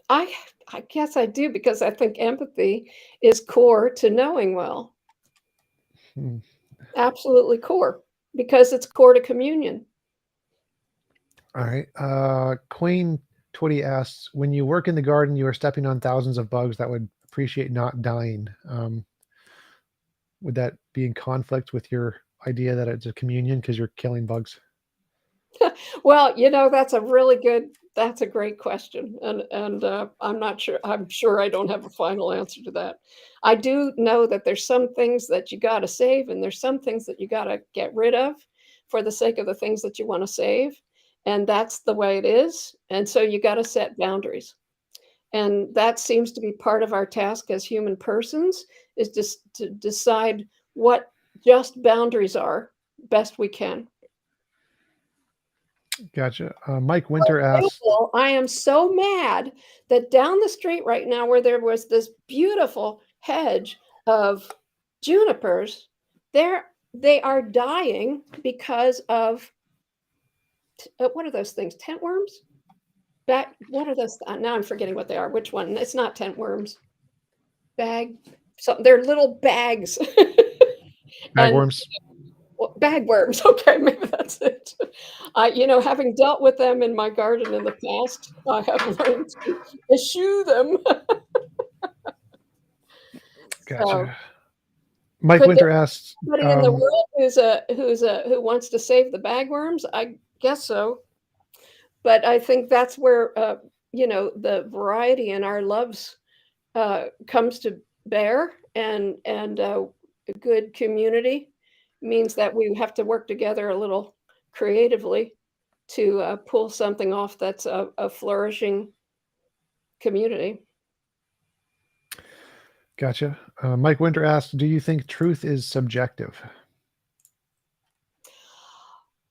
I I guess I do because I think empathy is core to knowing well. Hmm. Absolutely core because it's core to communion. All right. Queen Twitty asks, "When you work in the garden, you are stepping on thousands of bugs that would appreciate not dying. Would that be in conflict with your idea that it's a communion because you're killing bugs?" Well, that's a great question. And I'm not sure, I'm sure I don't have a final answer to that. I do know that there's some things that you got to save and there's some things that you got to get rid of for the sake of the things that you want to save. And that's the way it is. And so you got to set boundaries. And that seems to be part of our task as human persons is just to decide what just boundaries are best we can. Gotcha. Mike Winter asks, Example, I am so mad that down the street right now, where there was this beautiful hedge of junipers, they are dying because of what are those things? Tent worms? What are those? Now I'm forgetting what they are. Which one? It's not tent worms. Bag. So they're little bags, and "Bagworms." bagworms. Okay, maybe that's it. Having dealt with them in my garden in the past, I have learned to eschew them. So, Gotcha. Mike could there Winter be asks, somebody in the world who wants to save the bagworms? I guess so, but I think that's where the variety in our loves comes to bear, and a good community means that we have to work together a little creatively to pull something off that's a flourishing community. Gotcha. Mike Winter asked, "Do you think truth is subjective?"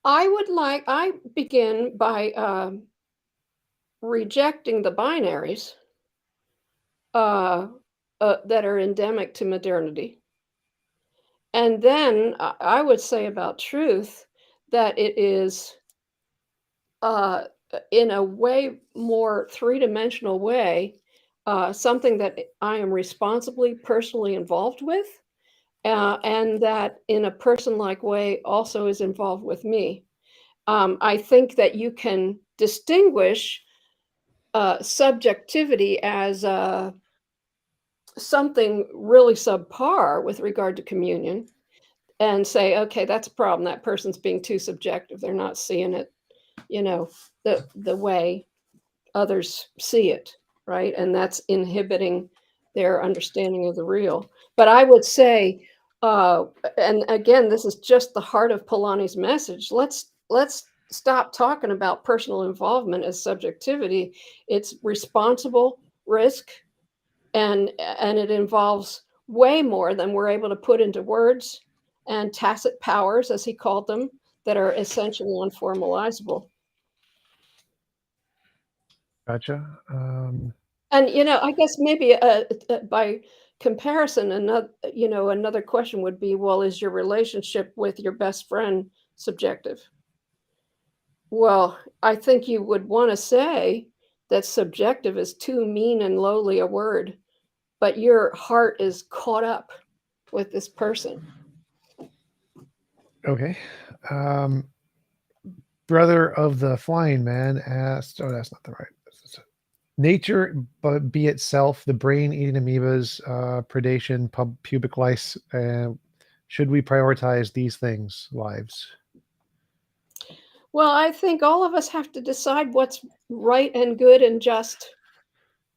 I begin by rejecting the binaries uh, that are endemic to modernity. And then I would say about truth that it is, uh, in a way more three-dimensional way, something that I am responsibly personally involved with, and that in a person-like way also is involved with me. I think that you can distinguish subjectivity as something really subpar with regard to communion and say, okay, that's a problem. That person's being too subjective. They're not seeing it, you know, the way others see it, right? And that's inhibiting their understanding of the real. But I would say, uh, and again, this is just the heart of Polanyi's message. Let's stop talking about personal involvement as subjectivity. It's responsible risk, and it involves way more than we're able to put into words, and tacit powers, as he called them, that are essentially unformalizable. Gotcha. And, I guess maybe, by comparison, another question would be, well, is your relationship with your best friend subjective? Well, I think you would wanna say that subjective is too mean and lowly a word, but your heart is caught up with this person. Okay. Um, Brother of the Flying Man asked, oh, that's not the right. Nature, but be itself, the brain eating amoebas, predation, pubic lice. Should we prioritize these things, lives? Well, I think all of us have to decide what's right and good and just.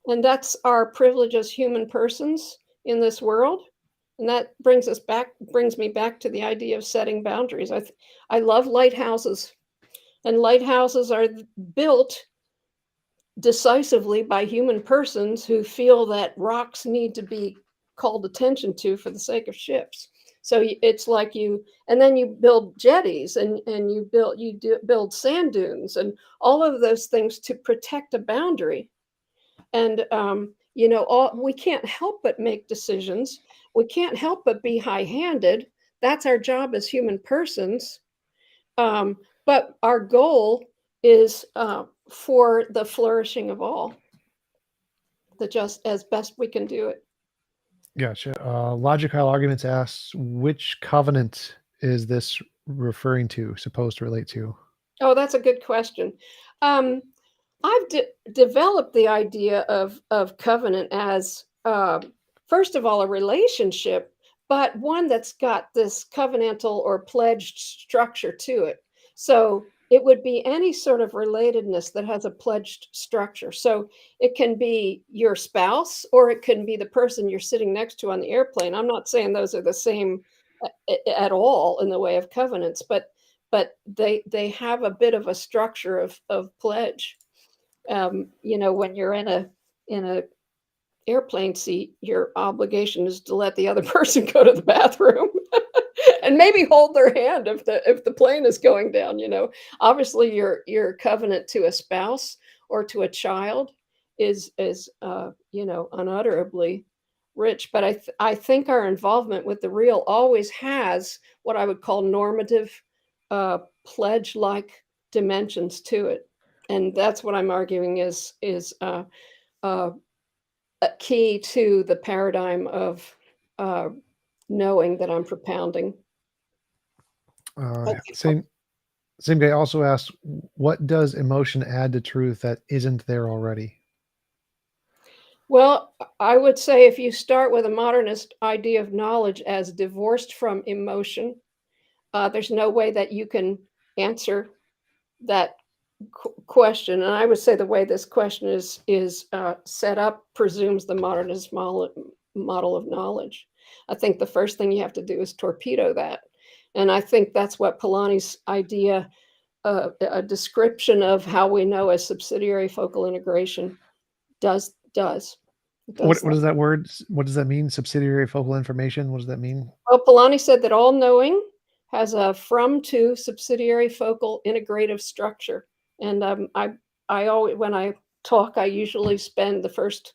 And that's our privilege as human persons in this world. And that brings me back to the idea of setting boundaries. I love lighthouses, and lighthouses are built decisively by human persons who feel that rocks need to be called attention to for the sake of ships. So it's like and then you build jetties, and build sand dunes and all of those things to protect a boundary. And we can't help but make decisions. We can't help but be high-handed. That's our job as human persons. But our goal is for the flourishing of all, the just as best we can do it. Gotcha. Logical Arguments asks, which covenant is this referring to, supposed to relate to? Oh, that's a good question. Um, I've developed the idea of covenant as, first of all, a relationship, but one that's got this covenantal or pledged structure to it. So it would be any sort of relatedness that has a pledged structure. So it can be your spouse, or it can be the person you're sitting next to on the airplane. I'm not saying those are the same at all in the way of covenants, but they have a bit of a structure of pledge. When you're in a airplane seat, your obligation is to let the other person go to the bathroom and maybe hold their hand if the plane is going down. Obviously your covenant to a spouse or to a child is unutterably rich. But I think our involvement with the real always has what I would call normative, pledge like dimensions to it. And that's what I'm arguing is uh, a key to the paradigm of uh, knowing that I'm propounding. Same guy also asked, what does emotion add to truth that isn't there already? Well, I would say if you start with a modernist idea of knowledge as divorced from emotion, there's no way that you can answer that question. And I would say the way this question is set up presumes the modernist model of knowledge. I think the first thing you have to do is torpedo that. And I think that's what Polanyi's idea a description of how we know a subsidiary focal integration does. It does What that. is that word? What does that mean? Subsidiary focal information. What does that mean? Well, Polanyi said that all knowing has a from to subsidiary focal integrative structure. And I always, when I talk, I usually spend the first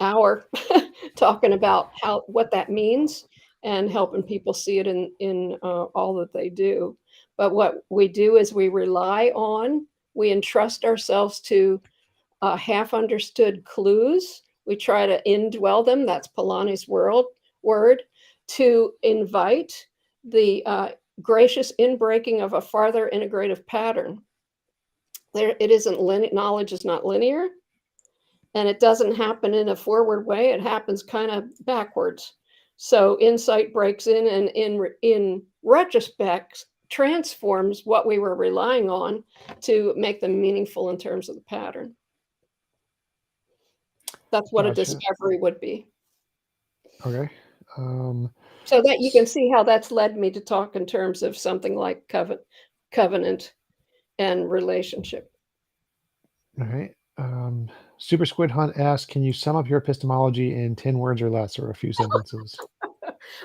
hour talking about what that means and helping people see it in all that they do. But what we do is we entrust ourselves to half understood clues. We try to indwell them. That's Polanyi's word to invite the gracious inbreaking of a farther integrative pattern. It isn't knowledge is not linear, and it doesn't happen in a forward way. It happens kind of backwards. So insight breaks in, and in retrospect transforms what we were relying on to make them meaningful in terms of the pattern. That's what a Gotcha. discovery would be. Okay. So that you can see how that's led me to talk in terms of something like covenant and relationship. All right. Super Squid Hunt asks, can you sum up your epistemology in 10 words or less, or a few sentences?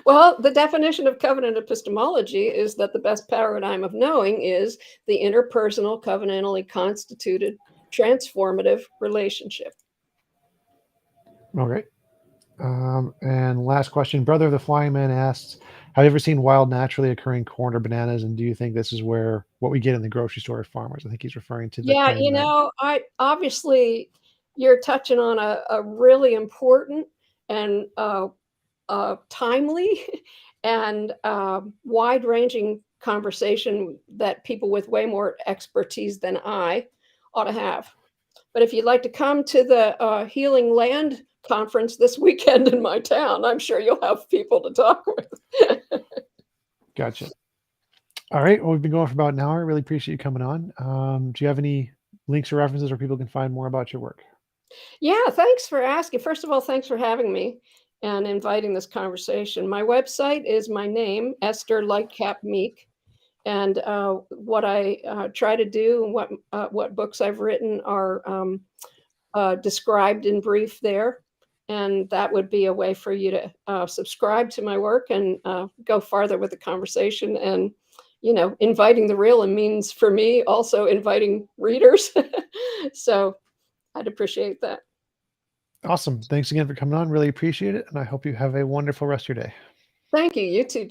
Well, the definition of covenant epistemology is that the best paradigm of knowing is the interpersonal, covenantally constituted, transformative relationship. Okay. And last question, Brother of the Flying Man asks, have you ever seen wild naturally occurring corn or bananas? And do you think this is what we get in the grocery store at farmers? I think he's referring to the Yeah, claim that. I obviously you're touching on a really important and timely and wide-ranging conversation that people with way more expertise than I ought to have. But if you'd like to come to the Healing Land conference this weekend in my town, I'm sure you'll have people to talk with. Gotcha. All right. Well, we've been going for about an hour. Really appreciate you coming on. Do you have any links or references where people can find more about your work? Yeah, thanks for asking. First of all, thanks for having me and inviting this conversation. My website is my name, Esther Lightcap Meek. And what I try to do and what books I've written are described in brief there. And that would be a way for you to subscribe to my work and go farther with the conversation. And, inviting the real means for me also inviting readers. So I'd appreciate that. Awesome. Thanks again for coming on. Really appreciate it. And I hope you have a wonderful rest of your day. Thank you. You too.